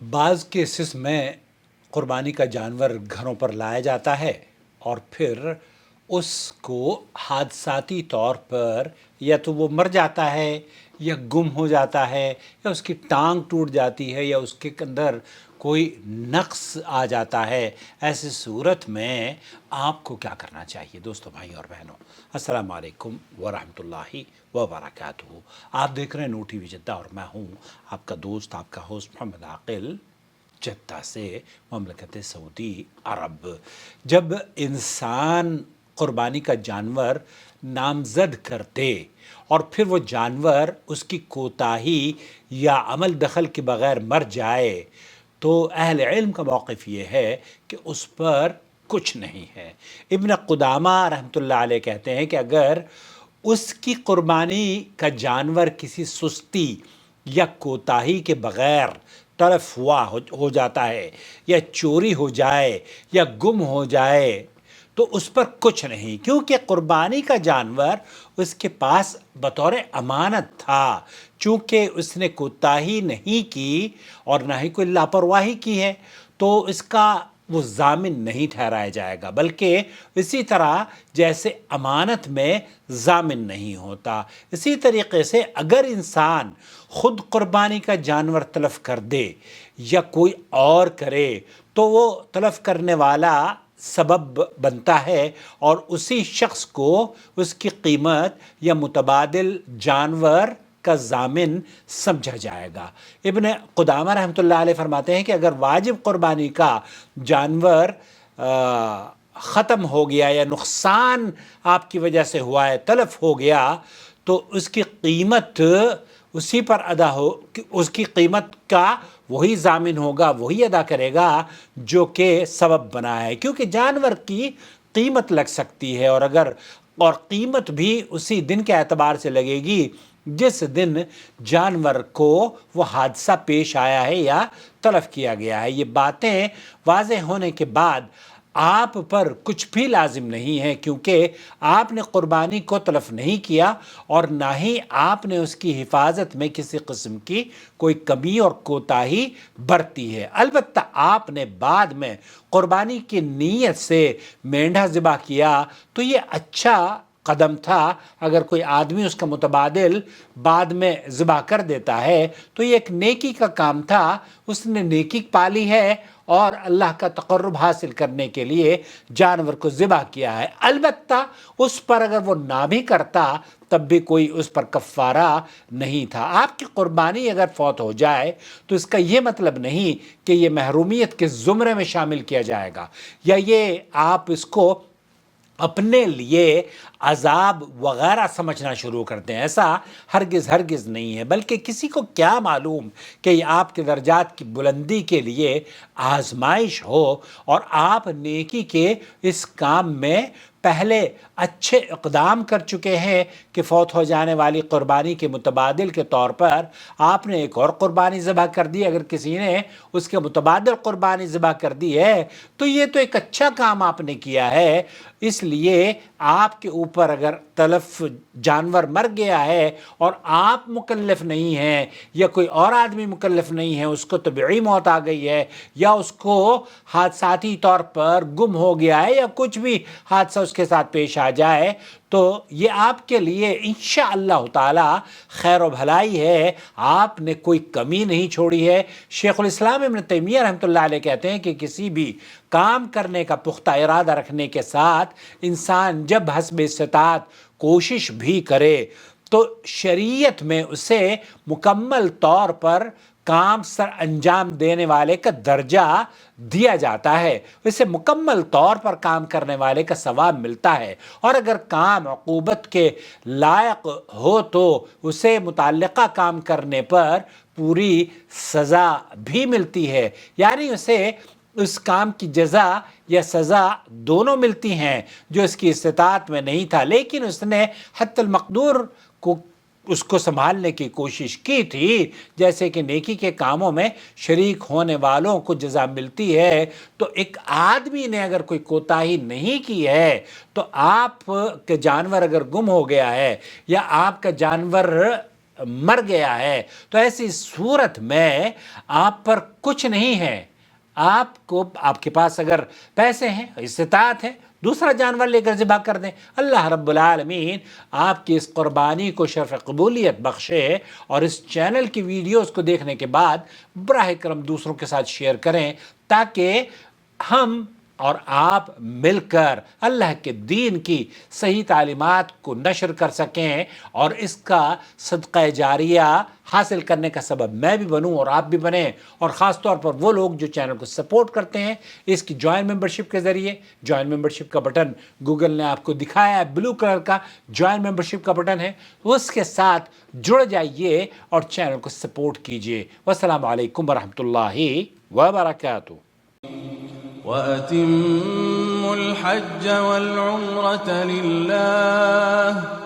بعض केसेस में कुर्बानी का जानवर घरों पर लाया जाता है और फिर उसको हादसाती तौर पर या तो वो मर जाता है या गुम हो जाता है या उसकी टांग टूट जाती है या उसके अंदर कोई नक्स आ जाता है। ऐसी सूरत में आपको क्या करना चाहिए? दोस्तों, भाई और बहनों, अस्सलाम वालेकुम वरहमतुल्लाहि वबरकातुहू। आप देख रहे हैं नूर टीवी जद्दा और मैं हूँ आपका दोस्त, आपका होस्ट मोहम्मद आकिल, जद्दा से, ममलकत सऊदी अरब। जब इंसान कुर्बानी का जानवर नामज़द करते और फिर वो जानवर उसकी कोताही या अमल दखल के बग़ैर मर जाए तो अहल इल्म का मौक़िफ़ ये है कि उस पर कुछ नहीं है। इब्न कुदामा रहमतुल्लाह अलैह कहते हैं कि अगर उसकी कुर्बानी का जानवर किसी सुस्ती या कोताही के बग़ैर तलफ हुआ हो जाता है या चोरी हो जाए या गुम हो जाए तो उस पर कुछ नहीं, क्योंकि कुर्बानी का जानवर उसके पास बतौर अमानत था। चूँकि उसने कोताही नहीं की और ना ही कोई लापरवाही की है तो इसका वो ज़ामिन नहीं ठहराया जाएगा, बल्कि इसी तरह जैसे अमानत में ज़ामिन नहीं होता, इसी तरीके से अगर इंसान ख़ुद कुर्बानी का जानवर तलफ़ कर दे या कोई और करे तो वो तलफ़ करने वाला सबब बनता है और उसी शख्स को उसकी कीमत या मुतबादिल जानवर का ज़ामिन समझा जाएगा। इब्न कुदामा रहमतुल्लाह अलैह फरमाते हैं कि अगर वाजिब कुर्बानी का जानवर ख़त्म हो गया या नुकसान आपकी वजह से हुआ है, तलफ़ हो गया, तो उसकी कीमत उसी पर अदा हो, उसकी कीमत का वही ज़ामिन होगा, वही अदा करेगा जो कि सबब बना है, क्योंकि जानवर की कीमत लग सकती है और कीमत भी उसी दिन के एतबार से लगेगी जिस दिन जानवर को वो हादसा पेश आया है या तलफ़ किया गया है। ये बातें वाज़ेह होने के बाद आप पर कुछ भी लाजिम नहीं है, क्योंकि आपने कुर्बानी को तलफ़ नहीं किया और ना ही आपने उसकी हिफाजत में किसी किस्म की कोई कमी और कोताही बरती है। अलबत्ता आपने बाद में कुर्बानी की नीयत से मेंढा ज़िबा किया तो ये अच्छा कदम था। अगर कोई आदमी उसका मुतबादिल बाद में ज़िबा कर देता है तो ये एक नेकी का काम था, उसने नेकी पाली है और अल्लाह का तक़र्रुब हासिल करने के लिए जानवर को ज़िबा किया है। अलबत्ता उस पर अगर वो ना भी करता तब भी कोई उस पर कफ़ारा नहीं था। आपकी कुर्बानी अगर फ़ौत हो जाए तो इसका ये मतलब नहीं कि ये महरूमियत के ज़ुमरे में शामिल किया जाएगा या ये आप इसको अपने लिए अज़ाब वग़ैरह समझना शुरू करते हैं। ऐसा हरगिज़ नहीं है, बल्कि किसी को क्या मालूम कि ये आपके दर्जात की बुलंदी के लिए आजमाइश हो और आप नेकी के इस काम में पहले अच्छे इक़दाम कर चुके हैं कि फ़ौत हो जाने वाली कुर्बानी के मुतबादिल के तौर पर आपने एक और कुर्बानी ज़िबा कर दी। अगर किसी ने उसके मुतबादिल कुर्बानी ज़िबा कर दी है तो ये तो एक अच्छा काम आपने किया है। इसलिए आपके ऊपर अगर तलफ़ जानवर मर गया है और आप मुकल्लफ़ नहीं हैं या कोई और आदमी मुकल्लफ़ नहीं है, उसको तबीई मौत आ गई है या उसको हादसाती तौर पर गुम हो गया है या कुछ भी हादसा उसके साथ पेश आ जाए, तो ये आपके लिए इंशाअल्लाह ताला खैर व भलाई है। आपने कोई कमी नहीं छोड़ी है। शेखुल इस्लाम इब्न तैमिया रहमतुल्लाह अलैह कहते हैं कि किसी भी काम करने का पुख्ता इरादा रखने के साथ इंसान जब हस्ब इस्तिताअत कोशिश भी करे तो शरीयत में उसे मुकम्मल तौर पर काम सर अंजाम देने वाले का दर्जा दिया जाता है, उसे मुकम्मल तौर पर काम करने वाले का सवाब मिलता है और अगर काम अक़ूबत के लायक हो तो उसे मुताल्लिक़ा काम करने पर पूरी सज़ा भी मिलती है, यानी उसे उस काम की जज़ा या सज़ा दोनों मिलती हैं जो इसकी इस्तिताअत में नहीं था, लेकिन उसने हत्तल मक़दूर को उसको संभालने की कोशिश की थी। जैसे कि नेकी के कामों में शरीक होने वालों को जज़ा मिलती है, तो एक आदमी ने अगर कोई कोताही नहीं की है तो आप के जानवर अगर गुम हो गया है या आपका जानवर مر گیا ہے تو ایسی صورت میں آپ پر کچھ نہیں ہے. آپ کے پاس اگر پیسے ہیں، استطاعت ہے، دوسرا جانور لے کر ذبح کر دیں. اللہ رب العالمین آپ کی اس قربانی کو شرف قبولیت بخشے، اور اس چینل کی ویڈیوز کو دیکھنے کے بعد براہ کرم دوسروں کے ساتھ شیئر کریں تاکہ ہم اور آپ مل کر اللہ کے دین کی صحیح تعلیمات کو نشر کر سکیں، اور اس کا صدقہ جاریہ حاصل کرنے کا سبب میں بھی بنوں اور آپ بھی بنیں. اور خاص طور پر وہ لوگ جو چینل کو سپورٹ کرتے ہیں اس کی جوائن ممبرشپ کے ذریعے، جوائن ممبرشپ کا بٹن گوگل نے آپ کو دکھایا ہے، بلو کلر کا جوائن ممبرشپ کا بٹن ہے، اس کے ساتھ جڑ جائیے اور چینل کو سپورٹ کیجیے. والسلام علیکم ورحمۃ اللہ وبرکاتہ. وَأَتِمُّوا الْحَجَّ وَالْعُمْرَةَ لِلَّهِ